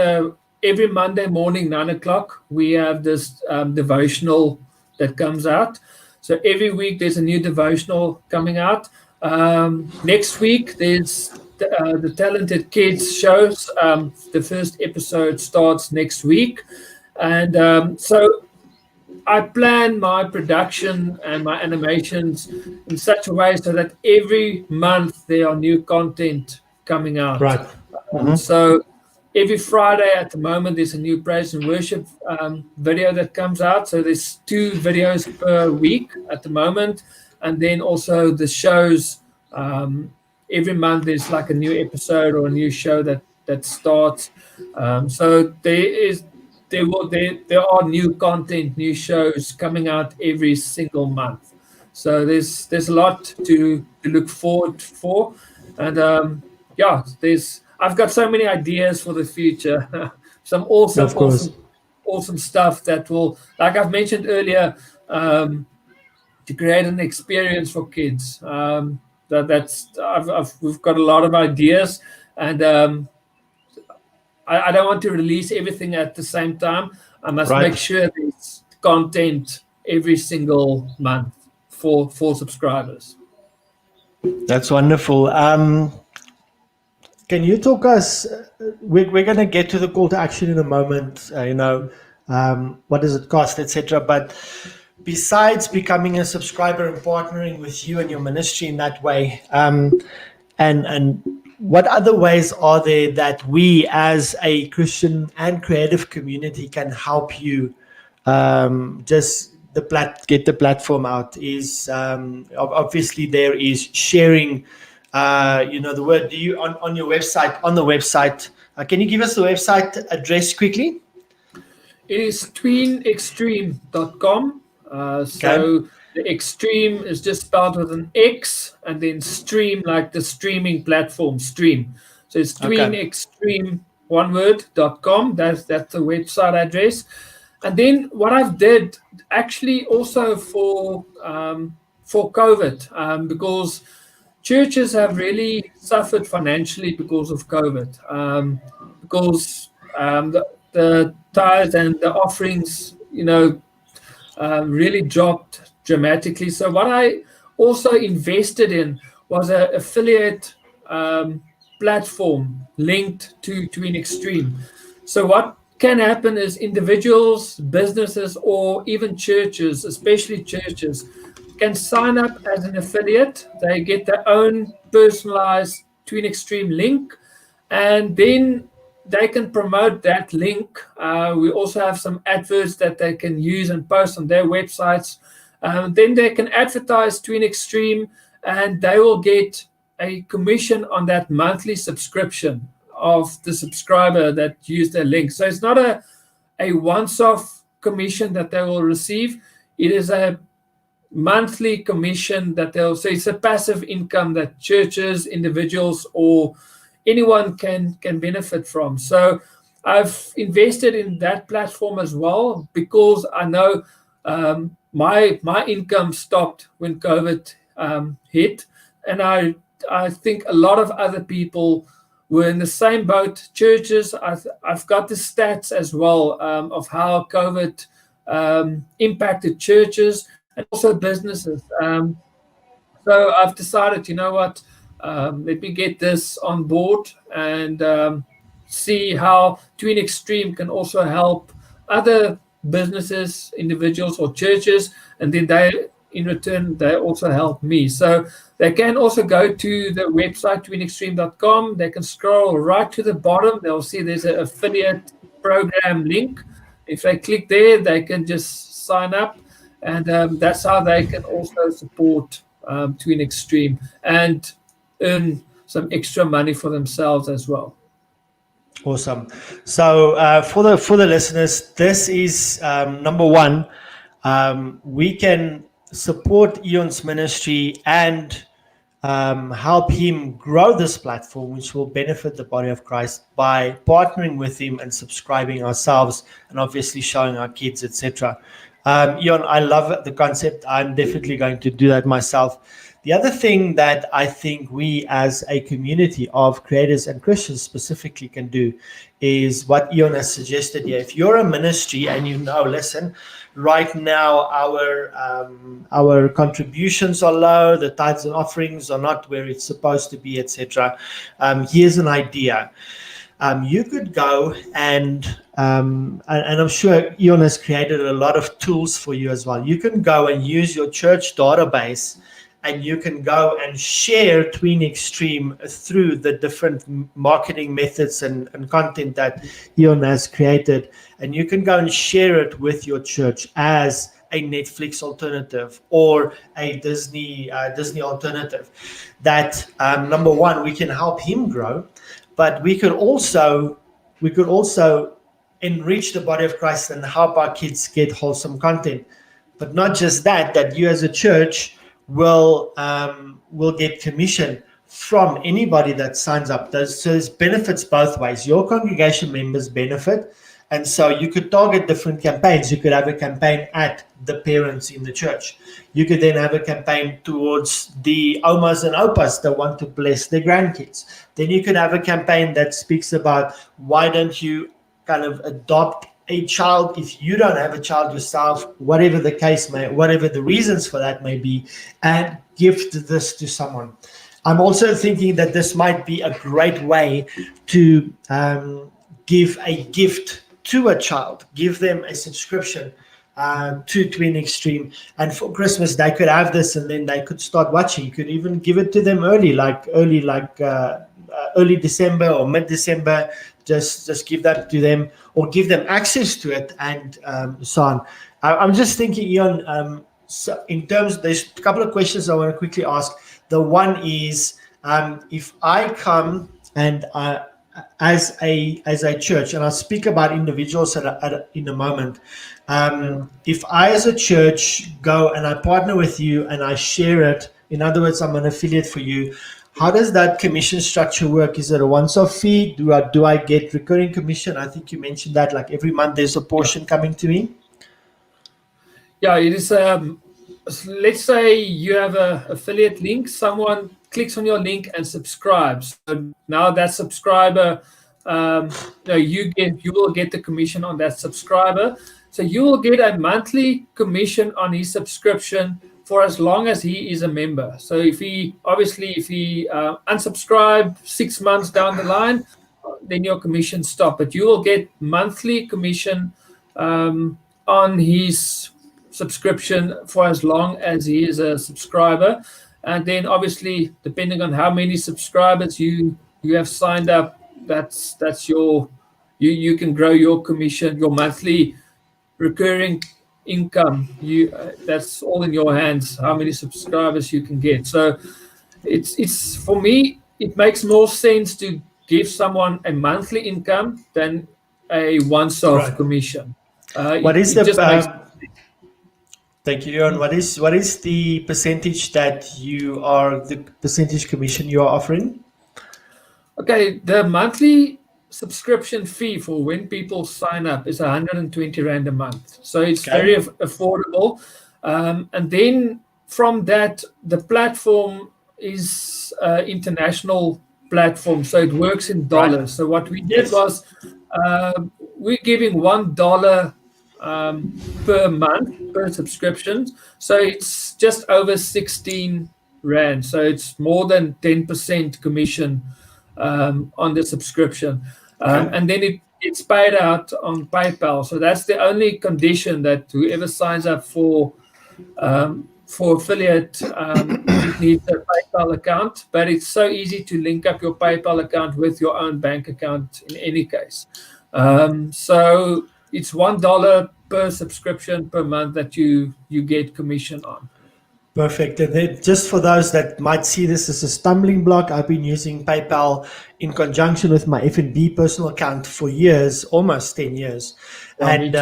every Monday morning 9 o'clock. We have this devotional that comes out. So every week there's a new devotional coming out. Next week there's the Talented Kids shows. The first episode starts next week, and so I plan my production and my animations in such a way so that every month there are new content coming out. Right. Mhm. So every Friday at the moment there's a new praise and worship video that comes out. So there's 2 videos per week at the moment, and then also the shows. Every month there's like a new episode or a new show that starts. So there are new content, new shows coming out every single month. So there's a lot to look forward for, and I've got so many ideas for the future. Some awesome, Of course. awesome, awesome stuff that will, like I've mentioned earlier, to create an experience for kids. We've got a lot of ideas, and I don't want to release everything at the same time. I must make Right. sure there's content every single month for subscribers. That's wonderful. Can you talk us? We're going to get to the call to action in a moment. What does it cost, etc. But besides becoming a subscriber and partnering with you and your ministry in that way, and what other ways are there that we, as a Christian and creative community, can help you just get the platform out? Is obviously there is sharing. The word. Do you on your website, on the website? Can you give us the website address quickly? It is tweenextreme.com. Okay. So the extreme is just spelled with an X and then stream, like the streaming platform, stream. So it's Okay. tweenextreme, one word.com. That's the website address. And then what I've did actually also for COVID, because churches have really suffered financially because of COVID, because the tithes and the offerings, really dropped dramatically. So what I also invested in was an affiliate platform linked to Twin Extreme. So what can happen is individuals, businesses, or even churches, especially churches, can sign up as an affiliate. They get their own personalized Twin Extreme link, and then they can promote that link. We also have some adverts that they can use and post on their websites. Then they can advertise Twin Extreme, and they will get a commission on that monthly subscription of the subscriber that used their link. So it's not a once-off commission that they will receive. It is a monthly commission that they'll say it's a passive income that churches, individuals, or anyone can benefit from. So I've invested in that platform as well, because I know my income stopped when COVID hit, and I think a lot of other people were in the same boat. Churches, I've got the stats as well of how COVID impacted churches and also businesses. So I've decided, you know what, let me get this on board and see how Twin Extreme can also help other businesses, individuals, or churches, and then in return, they also help me. So they can also go to the website, tweenextreme.com. They can scroll right to the bottom. They'll see there's an affiliate program link. If they click there, they can just sign up, and that's how they can also support Twin Extreme and earn some extra money for themselves as well. Awesome. So for the listeners, this is number one. We can support Eon's ministry and help him grow this platform, which will benefit the body of Christ, by partnering with him and subscribing ourselves, and obviously showing our kids, etc. Eon, I love the concept. I'm definitely going to do that myself. The other thing that I think we as a community of creators and Christians specifically can do is what Eon has suggested here. If you're a ministry and listen, right now our contributions are low, the tithes and offerings are not where it's supposed to be, etc. Here's an idea. You could go and I'm sure Eon has created a lot of tools for you as well. You can go and use your church database, and you can go and share Twin Extreme through the different marketing methods and content that Eon has created. And you can go and share it with your church as a Netflix alternative or a Disney alternative. That number one, we can help him grow, but we could also enrich the body of Christ and help our kids get wholesome content. But not just that you as a church will get commission from anybody that signs up. So there's benefits both ways. Your congregation members benefit, And so you could target different campaigns. You could have a campaign at the parents in the church. You could then have a campaign towards the omas and opas that want to bless their grandkids. Then you could have a campaign that speaks about why don't you kind of adopt a child if you don't have a child yourself, whatever the case whatever the reasons for that may be, and gift this to someone. I'm also thinking that this might be a great way to give a gift to a child, give them a subscription to Twin Extreme, and for Christmas they could have this, and then they could start watching. You could even give it to them early December or mid-December. Just give that to them, or give them access to it, and so on. I'm just thinking, Eon. So in terms, there's a couple of questions I want to quickly ask. The one is, if I come and as a church, and I'll speak about individuals in a moment. If I as a church go and I partner with you and I share it, in other words, I'm an affiliate for you, how does that commission structure work? Is it a once-off fee? Do I get recurring commission? I think you mentioned that, like every month there's a portion coming to me. Yeah, it is. Let's say you have an affiliate link. Someone clicks on your link and subscribes. So now that subscriber, you will get the commission on that subscriber. So you will get a monthly commission on his subscription for as long as he is a member. So if he unsubscribe 6 months down the line, then your commission stop. But you will get monthly commission on his subscription for as long as he is a subscriber. And then obviously, depending on how many subscribers you have signed up, that's your you can grow your commission, your monthly recurring income. That's all in your hands, how many subscribers you can get. So it's for me, it makes more sense to give someone a monthly income than a once-off commission. What is Thank you, Eon. What is the percentage the percentage commission you are offering? Okay, the monthly subscription fee for when people sign up is 120 Rand a month. So it's very affordable. And then from that, the platform is international platform. So it works in dollars. Right. So what we did was we're giving $1 per month per subscription. So it's just over 16 Rand. So it's more than 10% commission on the subscription. And then it's paid out on PayPal. So that's the only condition, that whoever signs up for affiliate needs a PayPal account. But it's so easy to link up your PayPal account with your own bank account in any case. So it's $1 per subscription per month that you get commission on. Perfect. And then just for those that might see this as a stumbling block, I've been using PayPal in conjunction with my F&B personal account for years, almost 10 years. And,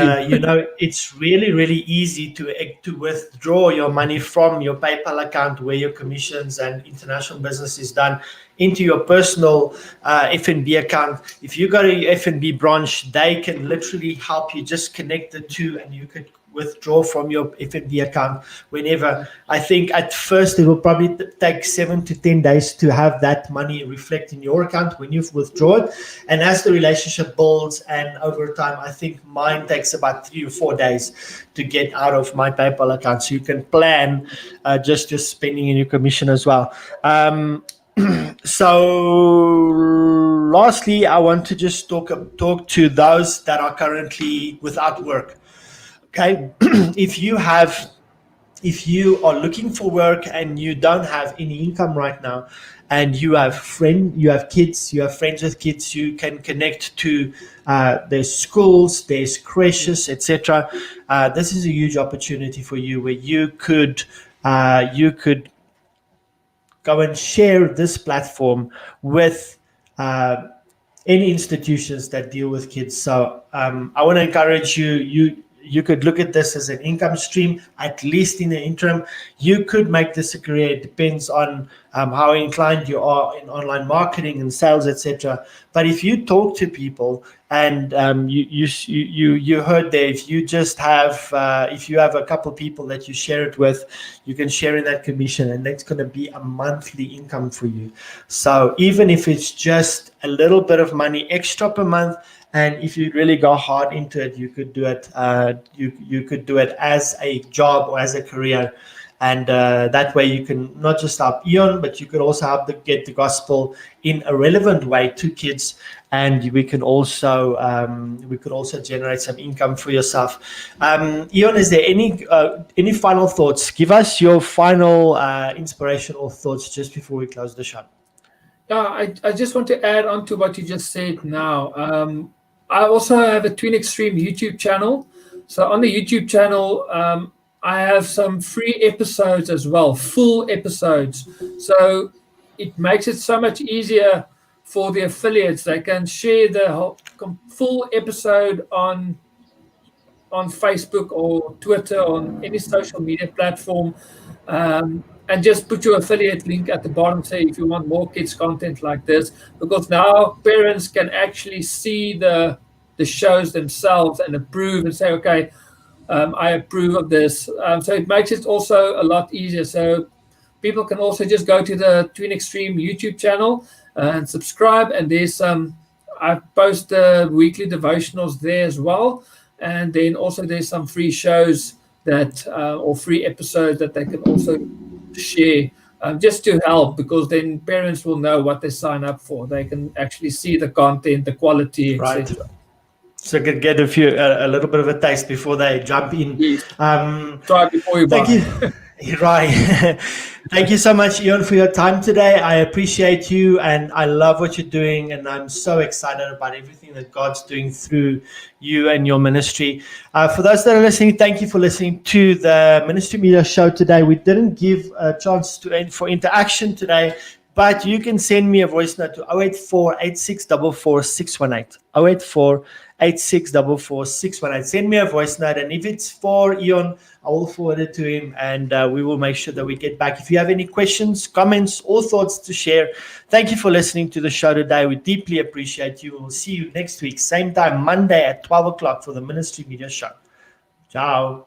it's really, really easy to withdraw your money from your PayPal account where your commissions and international business is done into your personal F&B account. If you go to your F&B branch, they can literally help you just connect the two, and you could withdraw from your F&B account whenever. I think at first it will probably take 7 to 10 days to have that money reflect in your account when you've withdrawn. And as the relationship builds and over time, I think mine takes about 3 or 4 days to get out of my PayPal account. So you can plan just your spending and your commission as well. So lastly, I want to just talk to those that are currently without work. Okay, if you are looking for work and you don't have any income right now, and you have kids, you have friends with kids, you can connect to there's schools, there's creches, etc. This is a huge opportunity for you, where you could go and share this platform with any institutions that deal with kids. So I want to encourage you. look at this as an income stream, at least in the interim. You could make this a career. It depends on how inclined you are in online marketing and sales, etc. But if you talk to people and you heard there, if you just have if you have a couple of people that you share it with, you can share in that commission, and that's going to be a monthly income for you. So even if it's just a little bit of money extra per month, and if you really go hard into it, you could do it. You could do it as a job or as a career, and that way you can not just help Eon, but you could also help get the gospel in a relevant way to kids. And we could also generate some income for yourself. Eon, is there any final thoughts? Give us your final inspirational thoughts just before we close the show. Yeah, I just want to add on to what you just said now. I also have a Twin Extreme YouTube channel. So on the YouTube channel, I have some free episodes as well, full episodes. So it makes it so much easier for the affiliates. They can share the full episode on Facebook or Twitter, on any social media platform. And just put your affiliate link at the bottom, say if you want more kids content like this, because now parents can actually see the shows themselves and approve and say, okay, I approve of this. So it makes it also a lot easier. So people can also just go to the Twin Extreme YouTube channel and subscribe, and there's I post the weekly devotionals there as well, and then also there's some free shows that or free episodes that they can also share, just to help, because then parents will know what they sign up for. They can actually see the content, the quality, Right. etc. So could get a little bit of a taste before they jump in. Yes. Try before you buy. Thank you. Right. Thank you so much, Eon, for your time today. I appreciate you, and I love what you're doing, and I'm so excited about everything that God's doing through you and your ministry. For those that are listening, thank you for listening to the Ministry Media Show today. We didn't give a chance for interaction today, but you can send me a voice note to 084 8644 618. 084 8644 618. Send me a voice note, and if it's for Eon, I will forward it to him, and we will make sure that we get back. If you have any questions, comments, or thoughts to share, thank you for listening to the show today. We deeply appreciate you. We'll see you next week, same time, Monday at 12 o'clock for the Ministry Media Show. Ciao.